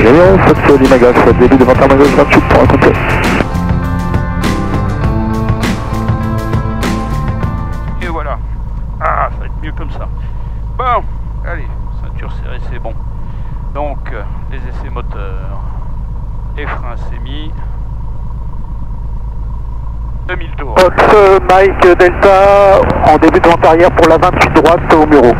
Léon, Fox Lima Golf, début de 21 Golf 28 pour un complet. Et voilà. Ah, ça va être mieux comme ça. Bon, allez, ceinture serrée, c'est bon. Donc, les essais moteurs et freins semi. 2000 tours. Fox Mike Delta, en début de vente arrière pour la 28 droite au Muro.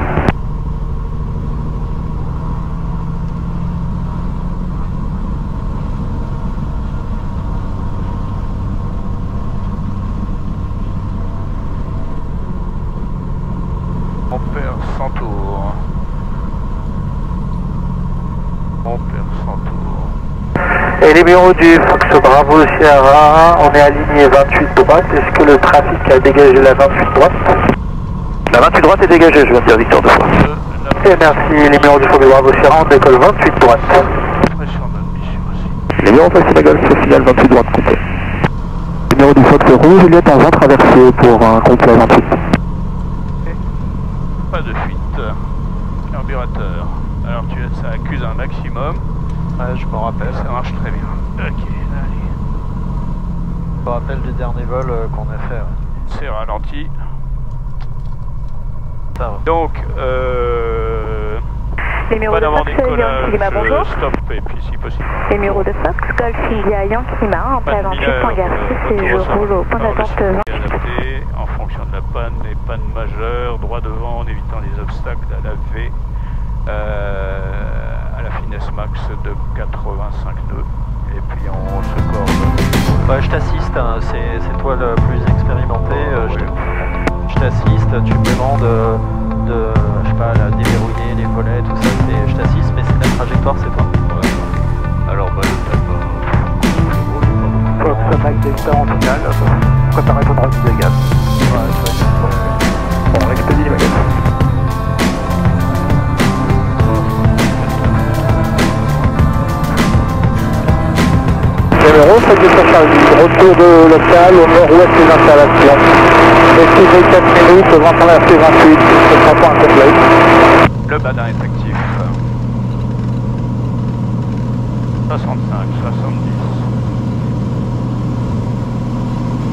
On perd 100 tours. On perd 100 tours. Et les bureaux du Fox Bravo Sierra, on est aligné 28 droite. Est-ce que le trafic a dégagé la 28 droite? La 28 droite est dégagée, je viens de dire Victor deux fois. Et merci, les bureaux du Fox Bravo Sierra, on décolle 28 droite. Les bureaux facile à golf, au final 28 droite complet. Les bureaux du Fox Rouge, Juliette en 20 traversé pour un complet 28. Pas de fuite. Carburateur. Alors ça accuse un maximum. Ouais, je me rappelle. Ça marche très bien. Ok, allez. Je me rappelle du dernier vol qu'on a fait. Ouais. C'est ralenti. Ça va. Donc, les numéros pas de d'avant Fox décollage, Lima, bonjour. stop et puis si possible. Les numéros de Fox Golf India Yankee Lima, en Pas de plein 28 mineur, point Garcia, et je roule au point d'attente 20. Adapté en fonction de la panne et panne majeure, droit devant en évitant les obstacles à la V à la finesse max de 85 nœuds. Et puis on se corde. Ouais, je t'assiste, hein, c'est toi le plus expérimenté. Je t'assiste, tu me demandes je sais pas, déverrouiller les volets, tout ça, je t'assiste, mais c'est la trajectoire, c'est toi. Ouais. Alors bah le tabac. Fox Mike Delta en finale, préparez votre droite de gaz. Bon, on expédie les magasins. Numéro, faites de Saint-Charles, retour de local au nord-ouest des installations. Estivez 4 minutes, vent traversé 28, ce sera pas un complet. Le badin est actif. 65, 70.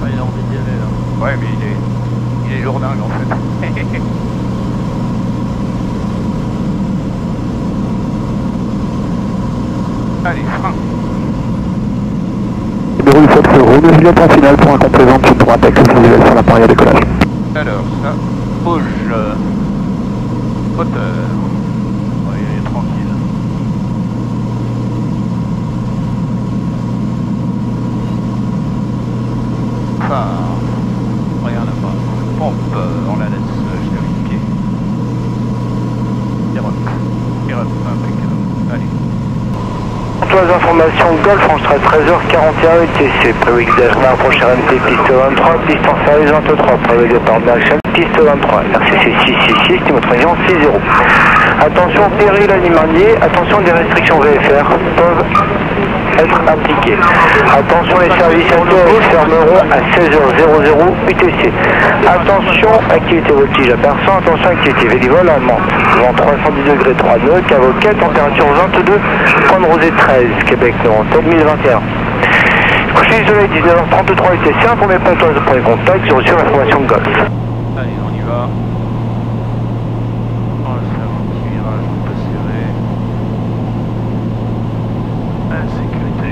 Ah, il a envie d'y aller là. Ouais, mais il est lourdingue en fait. Allez, frein. Numéro du Fox Rouge, Juliette en finale pour un complet 28 droite avec le visuel sur l'appareil à décollage. Alors, ça bouge. Moteur. Ouais, il est tranquille. Phare. Rien à voir. Pompe, on la laisse jusqu'à 8 pieds. Pirote, impeccable. Allez. Pour les informations Golf, on sera 13h41 UTC, prévu exagément approche RMT piste 23, distance service 23, prévu départ d'action piste 23, RCC 666, témoignage 60. Attention péril animalier, attention des restrictions VFR peuvent être appliquées. Attention les services intérieurs fermeront à 16h00 UTC. Attention activité voltige à persan, attention activité vélivole allemande. Vent 310 degrés 3 nœuds, cavoquet, température 22, point de rosée 13, Québec Nord, 2021. Coucher du soleil 19h33 UTC, un premier pontoise de premier contact, sur l'information de Golf. Allez, on y va. On va faire un petit virage un peu serré. La sécurité.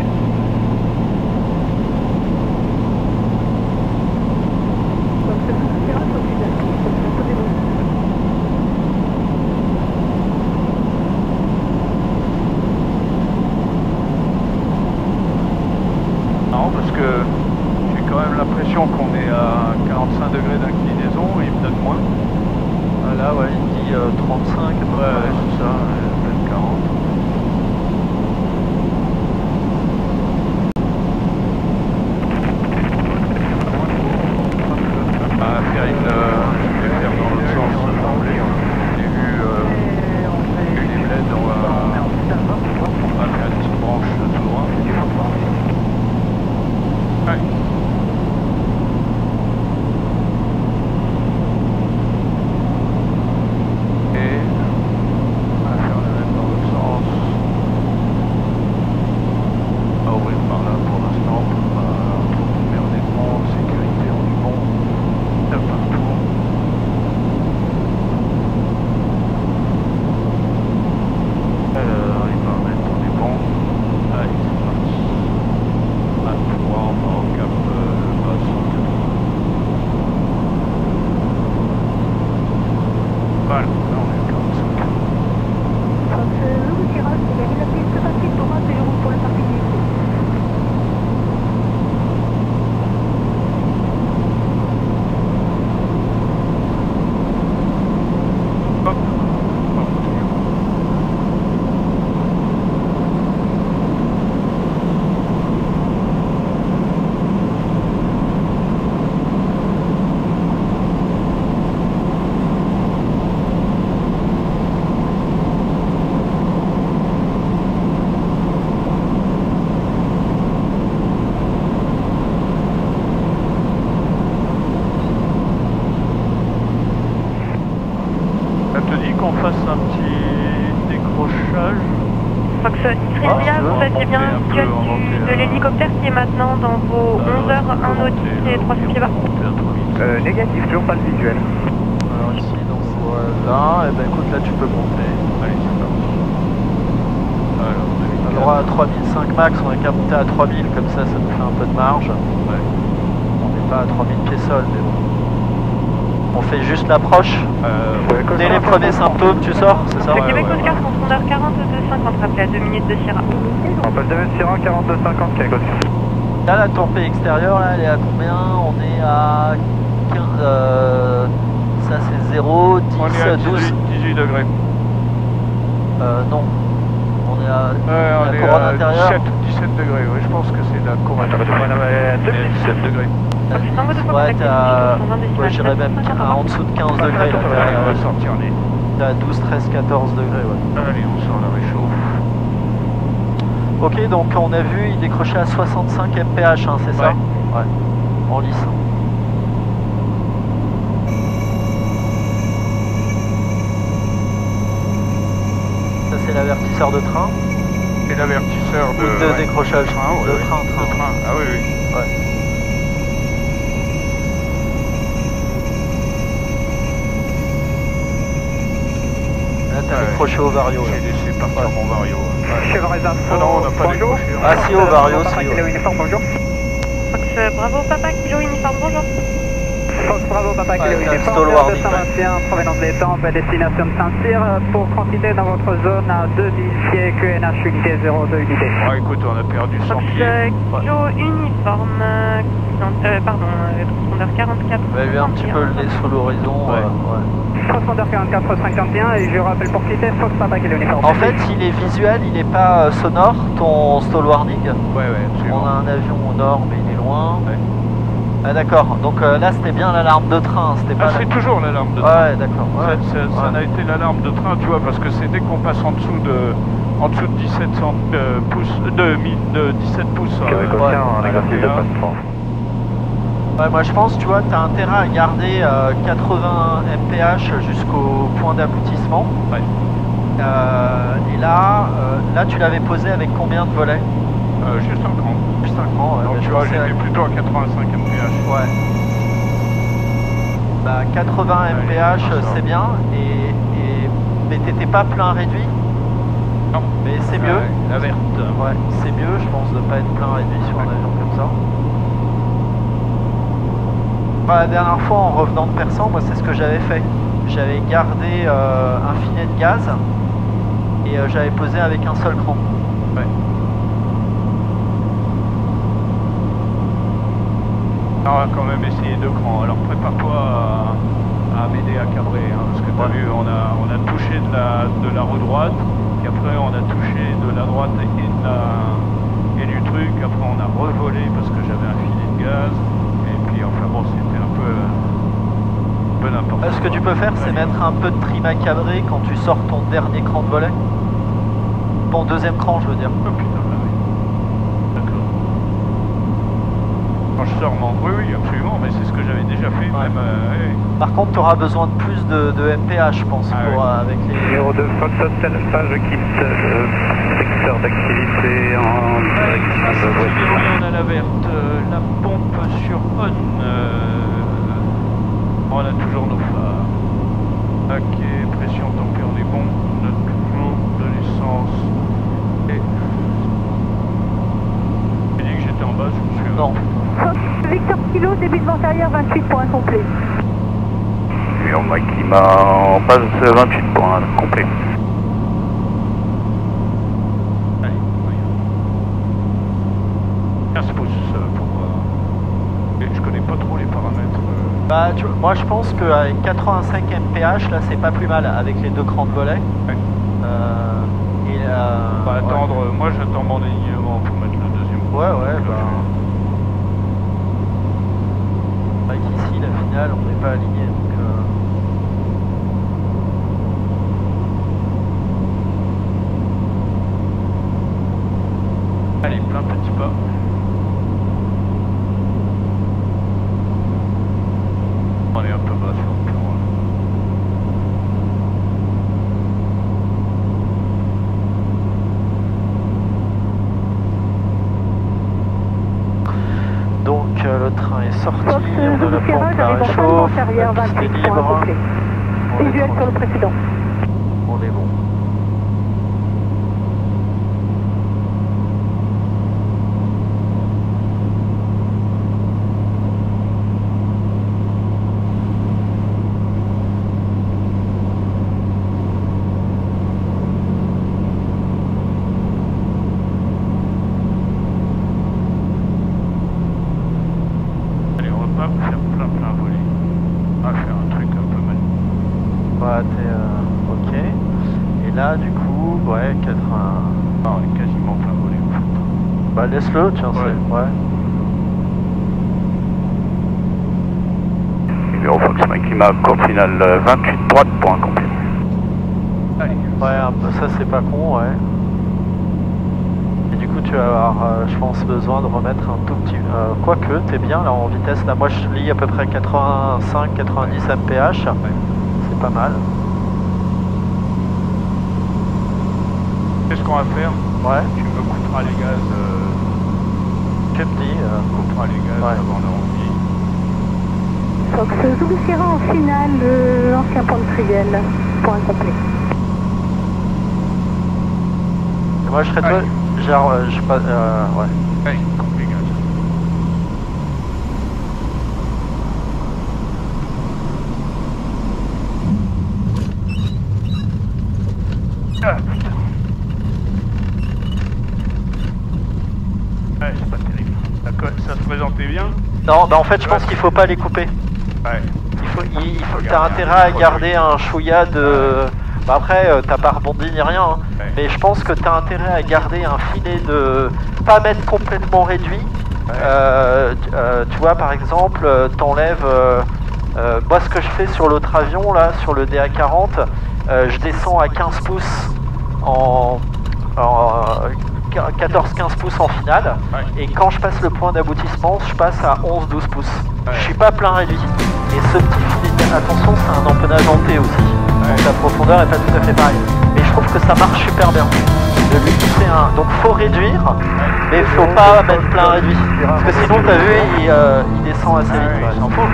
35 à peu près. Ouais, c'est ça, peut-être 40. Ah, Périne, je vais faire dans l'autre sens d'emblée. J'ai vu les bleds, on va faire une petite branche tout droit. Ouais. Et on va faire le même dans l'autre sens. On va ouvrir par là pour l'instant pour pas trop emmerder de monde, sécurité on est bon, de partout. Alors il va mettre on est bon. Allez c'est parti. À 3 on va au cap bas 180. Voilà, là on est à 45. Le tirage, c'est gagné la piste facile pour 20 € pour le parking. Hop, on va continuer. Ça te dit qu'on fasse un petit décrochage? Fox Sylvia, vous faisiez bien visuel de l'hélicoptère qui est maintenant dans vos 11 heures, 1 nautique et 3 pieds bas. Négatif, toujours pas le visuel. Alors ici, donc voilà, et ben écoute, là tu peux monter. Allez, c'est parti. Alors, On a le droit à 3005 max, on est qu'à monter à 3000, comme ça, ça nous fait un peu de marge. Ouais. On n'est pas à 3000 pieds sol, mais bon. On fait juste l'approche. Dès les premiers symptômes, tu sors, c'est ça? Le Québec Oscar, confondeur 42-50, rappelé à 2 minutes de Sierra. On passe de Sierra 42-50, Québec Oscar. Là, la tempée extérieure, là, elle est à combien? On est à 15, ça c'est 0, 10, On est à 12. 18 degrés. Non. On est à On la est couronne à intérieure. 17 degrés, oui, je pense que c'est la couronne intérieure. 17 degrés. Ouais, t'es à... Ouais, j'irais même en dessous de 15 degrés. Là, Allez, on va sortir, on est. t'es à 12, 13, 14 degrés, ouais. Allez, on sort la réchauffe. Ok, donc on a vu, il décrochait à 65 mph, hein, c'est ça? Ouais. En lice. Ça c'est l'avertisseur de train. Et l'avertisseur Ou de décrochage. train, ouais, de ouais. train. De train, ah oui, oui. Ouais. Là t'as décroché au Vario. Là. J'ai laissé partir mon Vario. Chevrolet Info, Ah non, on n'a pas bonjour. décroché. Ah si, au Vario, Papa si. Kilo Uniforme, bonjour. Fox Bravo Papa Kilo Uniforme, bonjour. Fox Bravo, Papa Ouais, Kilo t'as un Uniforme, stall warning, 221, provenance des tempes, destination de Saint-Cyr, pour quantité dans votre zone à 2000 pieds, QNH unité 02 unité. Bon, écoute, on a perdu 100 Fox pieds. Kilo Uniforme, transpondeur 44. On avait vu un petit peu le nez sous l'horizon. Ouais. Transpondeur 44-51, et je rappelle pour quitter, Fox Papa Kilo Uniforme. En fait, il est visuel, il n'est pas sonore, ton stall warning. Ouais, ouais, On absolument. a un avion au nord, mais il est loin. Ouais. Ah d'accord, donc là c'était bien l'alarme de train, c'était pas... Ah, c'est toujours l'alarme de train. Ouais, d'accord. Ouais. Ça n'a été l'alarme de train, tu vois, parce que c'est dès qu'on passe en dessous de 17 pouces, de 17 pouces. Québec ouais. Oscar, négatif de passeport. Ouais, moi je pense, tu vois, tu as intérêt à garder 80 mph jusqu'au point d'aboutissement. Ouais. Et là tu l'avais posé avec combien de volets? Juste un cran. Juste un cran, ouais. Donc mais tu je vois, pensais j'étais plutôt à 85 mph. Ouais. Bah 80 mph c'est bien, mais t'étais pas plein réduit? Non. Mais c'est mieux. La verte. Ouais, c'est mieux, je pense, de pas être plein réduit sur un avion comme ça. Bah, la dernière fois, en revenant de Persan, moi, c'est ce que j'avais fait. J'avais gardé un filet de gaz et j'avais posé avec un seul cran. Ouais. On va quand même essayer deux crans. Alors prépare-toi à m'aider à cabrer, hein, parce que tu as vu, on a touché de la roue droite, et après on a touché de la droite et du truc, après on a revolé parce que j'avais un filet de gaz, et puis enfin bon, c'était un peu n'importe quoi. Ce que tu peux faire, c'est mettre un peu de trim à cabrer quand tu sors ton dernier cran de volet. Ton deuxième cran, je veux dire. Oh putain, bah oui. D'accord. Quand je sors mon... Oui, absolument, mais c'est ce que j'avais déjà fait, Ouais. même... oui. Par contre, tu auras besoin de plus de MPH, je pense, pour, avec les... Numéro 2, Foxtrot Alpha, je quitte le secteur d'activité en direction de On a la verte, la pompe sur on. On a toujours nos phares. Ok, pression tempée, on est bon. On a toujours de l'essence. Et... J'ai dit que j'étais en bas, je me suis... Non. Victor Kilo, début de vente arrière, 28 points complet. Et on m'a climat en passe 28 points complet. Allez, voyons. 15 pouces pour... Et je connais pas trop les paramètres. Bah, moi, je pense qu'avec 85 mph, là, c'est pas plus mal, avec les deux crans de volet. Ouais. On va attendre, moi j'attends mon alignement pour mettre le deuxième. Ouais, bah... ici, la finale, on n'est pas aligné, donc... Allez, plein petit pas. On est un peu bas sur le plan. Donc le train est sorti, Fox, on a la pompe à réchauffe, la piste est 28 points libre. complet. Visuel sur le précédent. On est bon. Allez, on va pas faire plein voler. On va faire un truc un peu mal. Ouais, t'es ok. Et là, du coup, ouais, 80... Ah, on est quasiment plein volé en fait. Bah laisse-le, tiens, Ouais. c'est... Ouais. Numéro Fox, m'a climat courte finale 28 droite point complet. Allez. Ouais, un peu, ça c'est pas con, ouais. Et du coup, tu vas avoir, je pense, besoin de remettre un tout petit... quoique, t'es bien là en vitesse. Là, moi, je lis à peu près 85-90 mph. C'est pas mal. Qu'est-ce qu'on va faire? Ouais, Tu me couperas les gaz. tu me dis... Coupera les gaz Ouais. avant la rentrée. Fox, Zulu Sierra en finale, l'ancien pont de Triel, point complet. Et moi, je serais toi... Ouais. Genre, je passe... ouais. Allez, coupe les gaz. Ah putain. Ouais, c'est pas terrible. Ça se présentait bien? Non, bah en fait, je pense qu'il faut pas les couper. Ouais. Il faut t'as intérêt à garder un chouïa de... Bah après, t'as pas rebondi ni rien, hein. Ouais. Mais je pense que t'as intérêt à garder un filet de... Pas mettre complètement réduit. Ouais. Tu vois, par exemple, t'enlèves... moi, ce que je fais sur l'autre avion, là, sur le DA40, je descends à 15 pouces en 14-15 pouces en finale. Ouais. Et quand je passe le point d'aboutissement, je passe à 11-12 pouces. Ouais. Je suis pas plein réduit. Et ce petit filet, attention, c'est un empennage en T aussi. Donc la profondeur est pas tout à fait pareille. Mais je trouve que ça marche super bien. De lui pousser un... Donc faut réduire, mais faut pas mettre plein réduit. Parce que sinon, t'as vu, il descend assez vite. Ouais, il s'en fout.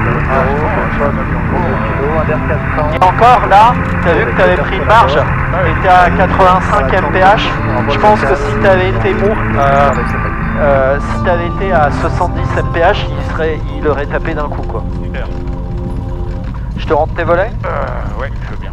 Et encore là, t'as vu que t'avais pris une marge, t'étais à 85 mph. Je pense que si t'avais été mou, si t'avais été à 70 mph, il aurait tapé d'un coup quoi. Super. Je te rentre tes volets? Ouais, je veux bien.